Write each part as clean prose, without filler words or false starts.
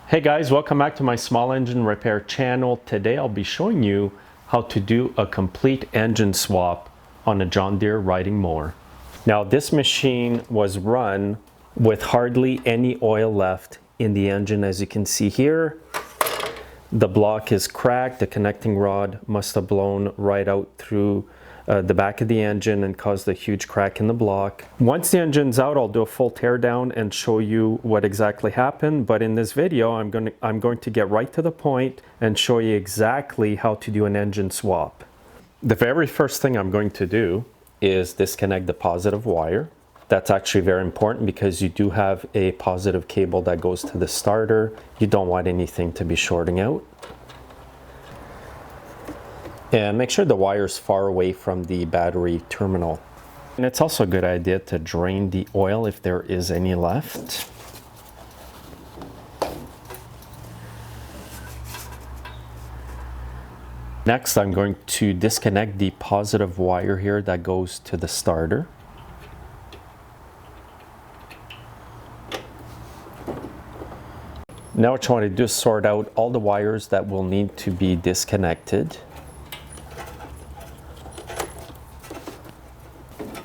Hey guys, welcome back to my small engine repair channel. Today I'll be showing you how to do a complete engine swap on a John Deere riding mower. Now this machine was run with hardly any oil left in the engine. As you can see here, the block is cracked. The connecting rod must have blown right out through the back of the engine and caused a huge crack in the block. Once the engine's out, I'll do a full teardown and show you what exactly happened. But in this video, I'm going to get right to the point and show you exactly how to do an engine swap. The very first thing I'm going to do is disconnect the positive wire. That's actually very important because you do have a positive cable that goes to the starter. You don't want anything to be shorting out. And make sure the wire's far away from the battery terminal. And it's also a good idea to drain the oil if there is any left. Next, I'm going to disconnect the positive wire here that goes to the starter. Now what you want to do is sort out all the wires that will need to be disconnected.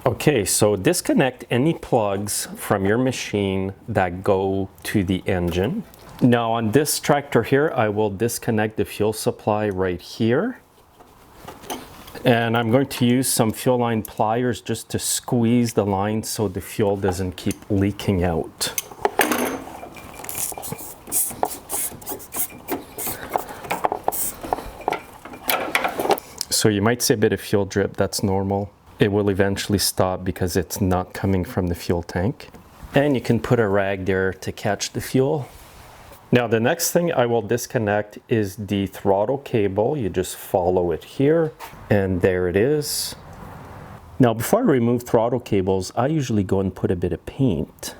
Okay, so disconnect any plugs from your machine that go to the engine. Now on this tractor here, I will disconnect the fuel supply right here. And I'm going to use some fuel line pliers just to squeeze the line so the fuel doesn't keep leaking out. So you might see a bit of fuel drip, that's normal. It will eventually stop because it's not coming from the fuel tank. And you can put a rag there to catch the fuel. Now the next thing I will disconnect is the throttle cable. You just follow it here and there it is. Now before I remove throttle cables, I usually go and put a bit of paint.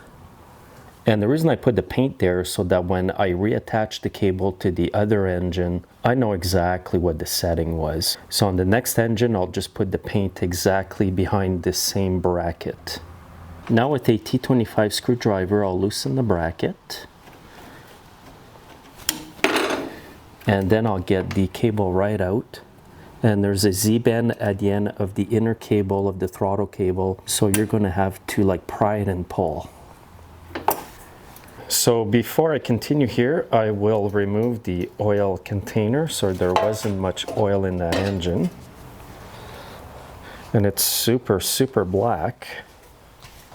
And the reason I put the paint there is so that when I reattach the cable to the other engine, I know exactly what the setting was. So on the next engine, I'll just put the paint exactly behind this same bracket. Now with a T25 screwdriver, I'll loosen the bracket. And then I'll get the cable right out. And there's a Z-bend at the end of the inner cable of the throttle cable. So you're gonna have to like pry it and pull. So before I continue here, I will remove the oil container so there wasn't much oil in that engine. And it's super black.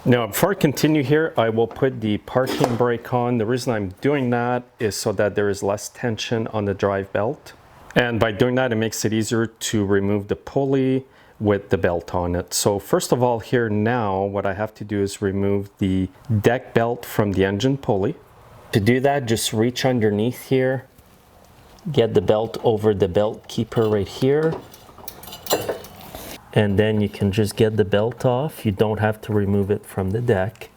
Now before I continue here, I will put the parking brake on. The reason I'm doing that is so that there is less tension on the drive belt. And by doing that, it makes it easier to remove the pulley with the belt on it. So first of all here now, what I have to do is remove the deck belt from the engine pulley. To do that, just reach underneath here, get the belt over the belt keeper right here, and then you can just get the belt off. You don't have to remove it from the deck.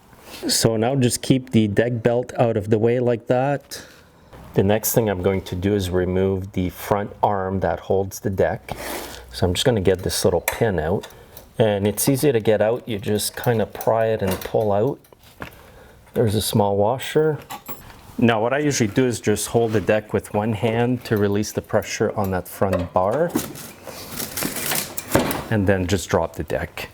So now just keep the deck belt out of the way like that. The next thing I'm going to do is remove the front arm that holds the deck. So I'm just going to get this little pin out, and it's easy to get out. You just kind of pry it and pull out. There's a small washer. Now what I usually do is just hold the deck with one hand to release the pressure on that front bar, and then just drop the deck.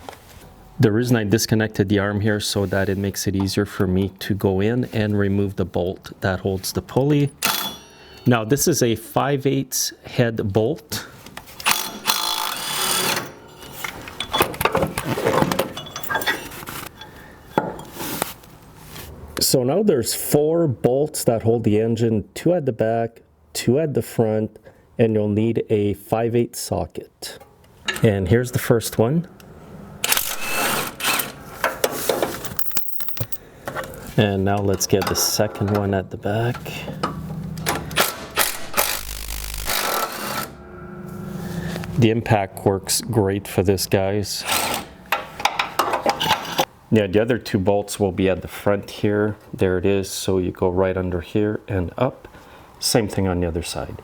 The reason I disconnected the arm here so that it makes it easier for me to go in and remove the bolt that holds the pulley. Now this is a 5/8 head bolt. So now there's 4 bolts that hold the engine, 2 at the back, 2 at the front, and you'll need a 5/8 socket. And here's the first one. And now let's get the second one at the back. The impact works great for this, guys. Yeah, the other 2 bolts will be at the front here. There it is. So you go right under here and up. Same thing on the other side.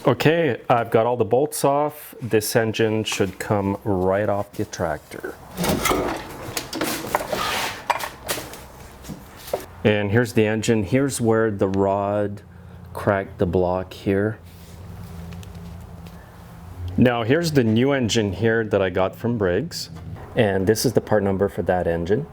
Okay, I've got all the bolts off. This engine should come right off the tractor. And here's the engine. Here's where the rod cracked the block here. Now here's the new engine here that I got from Briggs. And this is the part number for that engine.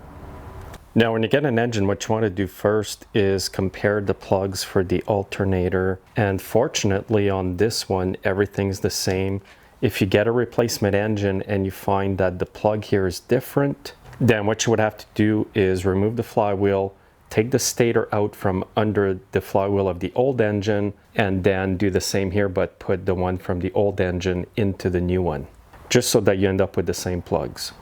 Now when you get an engine, what you want to do first is compare the plugs for the alternator. And fortunately on this one, everything's the same. If you get a replacement engine and you find that the plug here is different, then what you would have to do is remove the flywheel, take the stator out from under the flywheel of the old engine, and then do the same here, but put the one from the old engine into the new one, just so that you end up with the same plugs.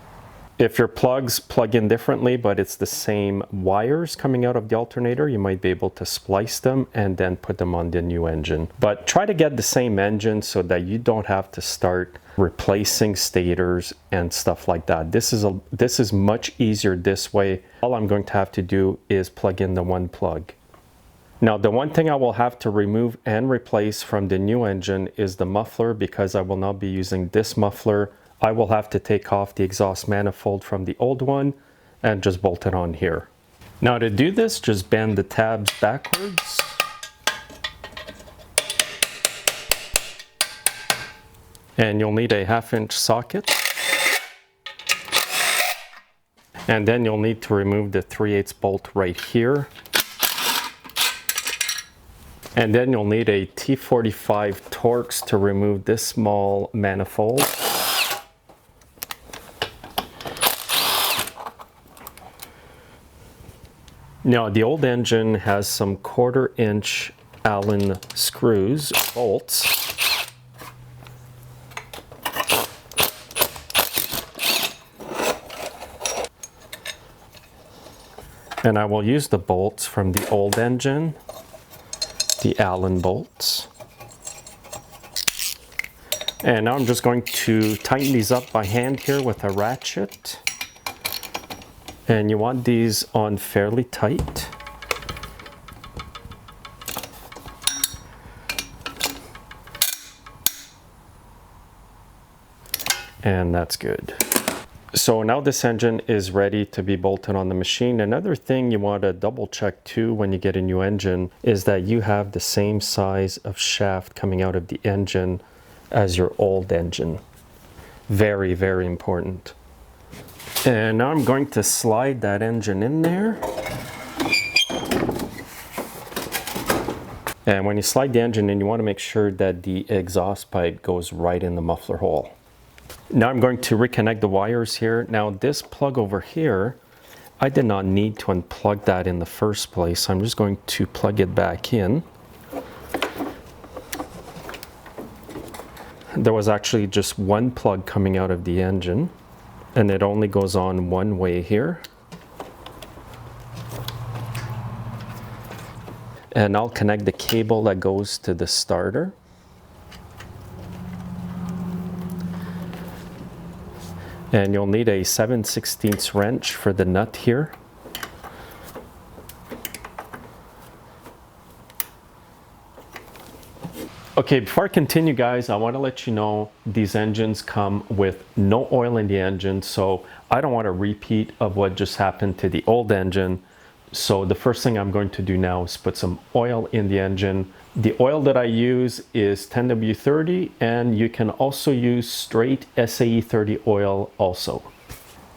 If your plugs plug in differently, but it's the same wires coming out of the alternator, you might be able to splice them and then put them on the new engine. But try to get the same engine so that you don't have to start replacing stators and stuff like that. This is much easier this way. All I'm going to have to do is plug in the one plug. Now the one thing I will have to remove and replace from the new engine is the muffler, because I will not be using this muffler. I will have to take off the exhaust manifold from the old one and just bolt it on here. Now to do this, just bend the tabs backwards. And you'll need a 1/2-inch socket. And then you'll need to remove the 3/8 bolt right here. And then you'll need a T45 Torx to remove this small manifold. Now the old engine has some 1/4-inch Allen screws, bolts. And I will use the bolts from the old engine, the Allen bolts. And now I'm just going to tighten these up by hand here with a ratchet. And you want these on fairly tight. And that's good. So now this engine is ready to be bolted on the machine. Another thing you want to double check too when you get a new engine is that you have the same size of shaft coming out of the engine as your old engine. Very, very important. And now I'm going to slide that engine in there. And when you slide the engine in, you want to make sure that the exhaust pipe goes right in the muffler hole. Now I'm going to reconnect the wires here. Now this plug over here, I did not need to unplug that in the first place. I'm just going to plug it back in. There was actually just one plug coming out of the engine, and it only goes on one way here. And I'll connect the cable that goes to the starter. And you'll need a 7/16 wrench for the nut here. Okay, before I continue guys, I want to let you know these engines come with no oil in the engine, so I don't want a repeat of what just happened to the old engine. So the first thing I'm going to do now is put some oil in the engine. The oil that I use is 10W30, and you can also use straight SAE 30 oil also.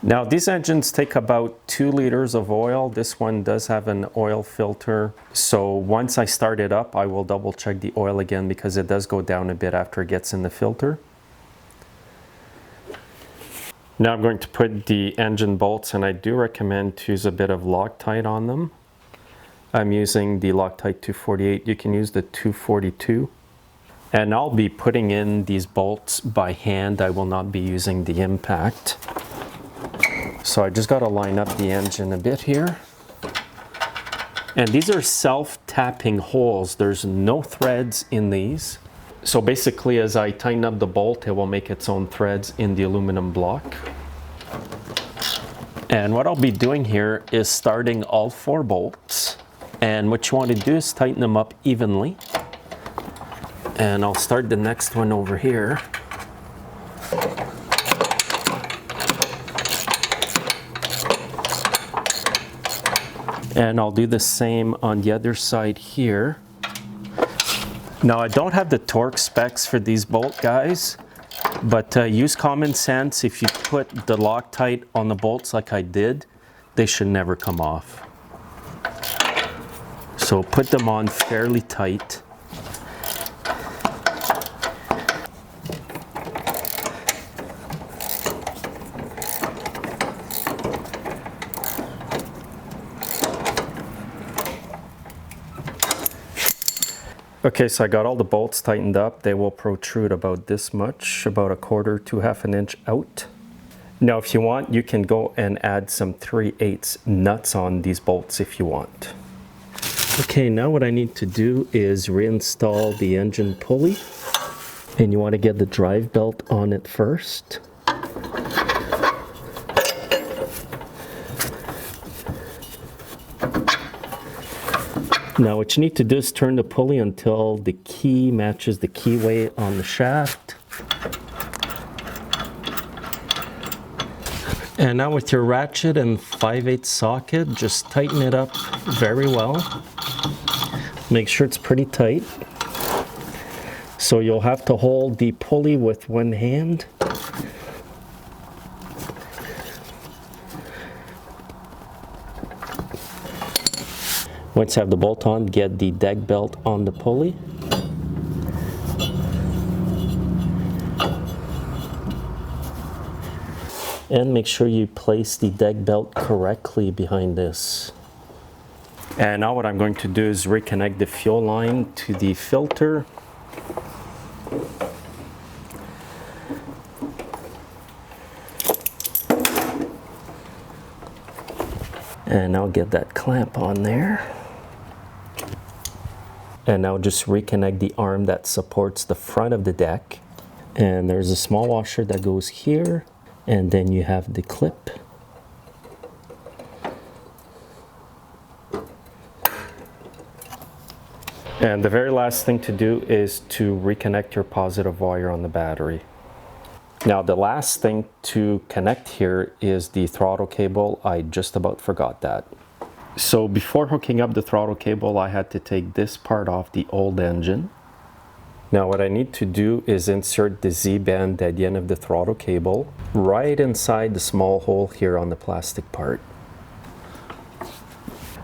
Now these engines take about 2 liters of oil. This one does have an oil filter. So once I start it up, I will double check the oil again because it does go down a bit after it gets in the filter. Now I'm going to put the engine bolts, and I do recommend to use a bit of Loctite on them. I'm using the Loctite 248. You can use the 242. And I'll be putting in these bolts by hand. I will not be using the impact. So I just got to line up the engine a bit here. And these are self-tapping holes. There's no threads in these. So basically, as I tighten up the bolt, it will make its own threads in the aluminum block. And what I'll be doing here is starting all 4 bolts. And what you want to do is tighten them up evenly. And I'll start the next one over here. And I'll do the same on the other side here. Now I don't have the torque specs for these bolt guys, but use common sense. If you put the Loctite on the bolts like I did, they should never come off. So put them on fairly tight. Okay, so I got all the bolts tightened up. They will protrude about this much, about 1/4 to 1/2 inch out. Now, if you want, you can go and add some 3/8 nuts on these bolts if you want. Okay, now what I need to do is reinstall the engine pulley. And you want to get the drive belt on it first. Now what you need to do is turn the pulley until the key matches the keyway on the shaft. And now with your ratchet and 5/8 socket, just tighten it up very well. Make sure it's pretty tight. So you'll have to hold the pulley with one hand. Once you have the bolt on, get the deck belt on the pulley. And make sure you place the deck belt correctly behind this. And now what I'm going to do is reconnect the fuel line to the filter. And I'll get that clamp on there. And now just reconnect the arm that supports the front of the deck. And there's a small washer that goes here. And then you have the clip. And the very last thing to do is to reconnect your positive wire on the battery. Now the last thing to connect here is the throttle cable. I just about forgot that. So before hooking up the throttle cable, I had to take this part off the old engine. Now what I need to do is insert the Z-band at the end of the throttle cable right inside the small hole here on the plastic part.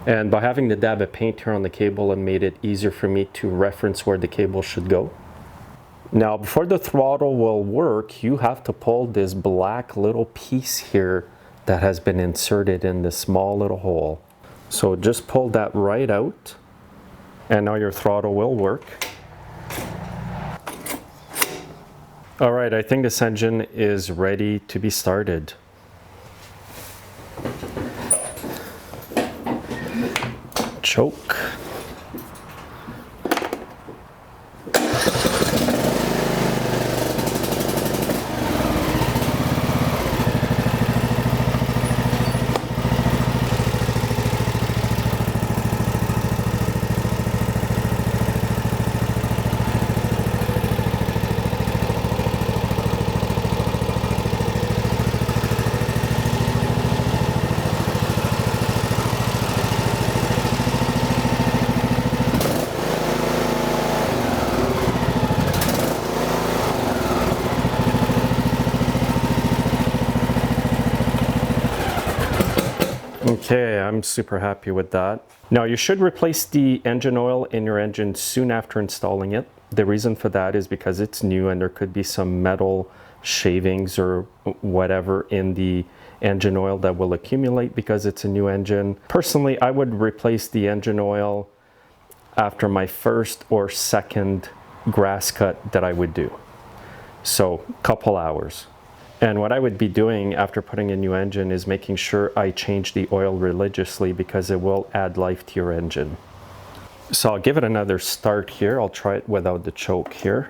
And by having the dab of paint here on the cable, it made it easier for me to reference where the cable should go. Now before the throttle will work, you have to pull this black little piece here that has been inserted in this small little hole. So just pull that right out, and now your throttle will work. All right, I think this engine is ready to be started. Choke. Okay, I'm super happy with that. Now you should replace the engine oil in your engine soon after installing it. The reason for that is because it's new and there could be some metal shavings or whatever in the engine oil that will accumulate because it's a new engine. Personally, I would replace the engine oil after my first or second grass cut that I would do. So, couple hours. And what I would be doing after putting a new engine is making sure I change the oil religiously because it will add life to your engine. So I'll give it another start here. I'll try it without the choke here.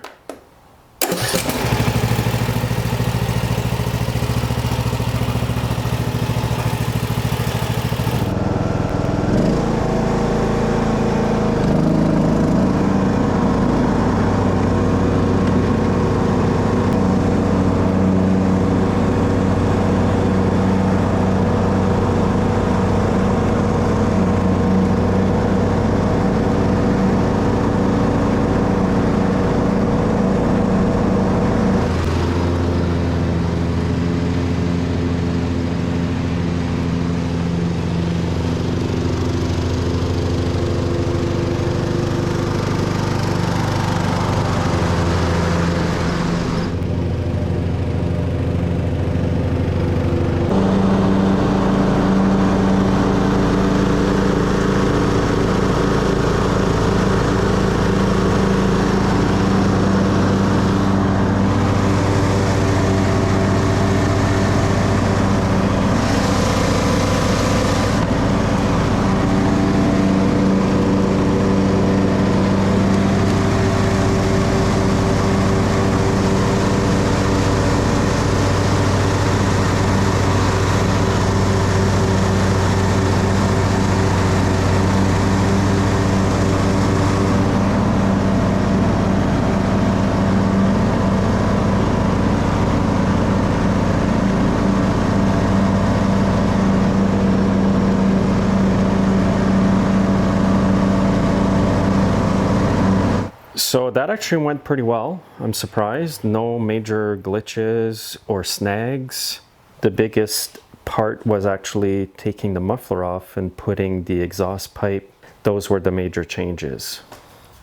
So that actually went pretty well. I'm surprised. No major glitches or snags. The biggest part was actually taking the muffler off and putting the exhaust pipe. Those were the major changes.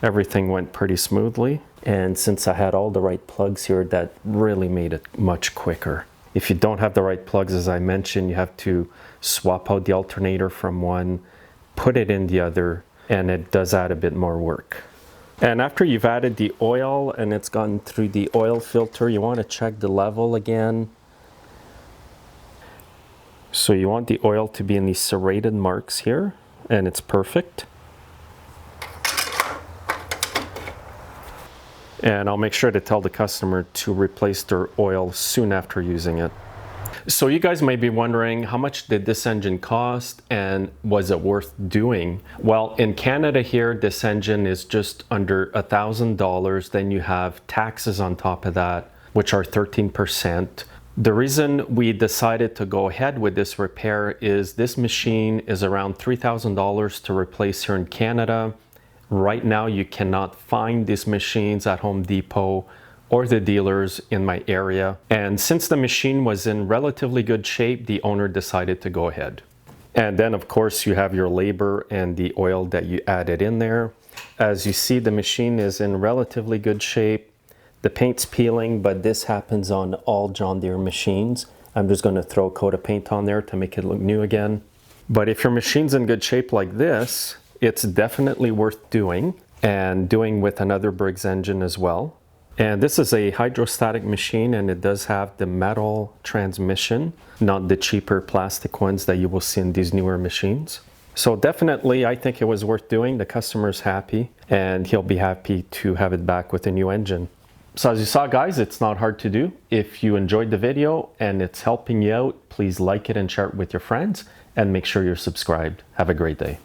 Everything went pretty smoothly. And since I had all the right plugs here, that really made it much quicker. If you don't have the right plugs, as I mentioned, you have to swap out the alternator from one, put it in the other, and it does add a bit more work. And after you've added the oil and it's gone through the oil filter, you want to check the level again. So you want the oil to be in these serrated marks here, and it's perfect. And I'll make sure to tell the customer to replace their oil soon after using it. So you guys may be wondering, how much did this engine cost and was it worth doing? Well, in Canada here, this engine is just under $1,000. Then you have taxes on top of that, which are 13%. The reason we decided to go ahead with this repair is this machine is around $3,000 to replace here in Canada. Right now, you cannot find these machines at Home Depot or the dealers in my area. And since the machine was in relatively good shape, the owner decided to go ahead. And then of course you have your labor and the oil that you added in there. As you see, the machine is in relatively good shape. The paint's peeling, but this happens on all John Deere machines. I'm just going to throw a coat of paint on there to make it look new again. But if your machine's in good shape like this, it's definitely worth doing, and doing with another Briggs engine as well. And this is a hydrostatic machine, and it does have the metal transmission, not the cheaper plastic ones that you will see in these newer machines. So definitely, I think it was worth doing. The customer's happy, and he'll be happy to have it back with a new engine. So as you saw, guys, it's not hard to do. If you enjoyed the video and it's helping you out, please like it and share it with your friends, and make sure you're subscribed. Have a great day.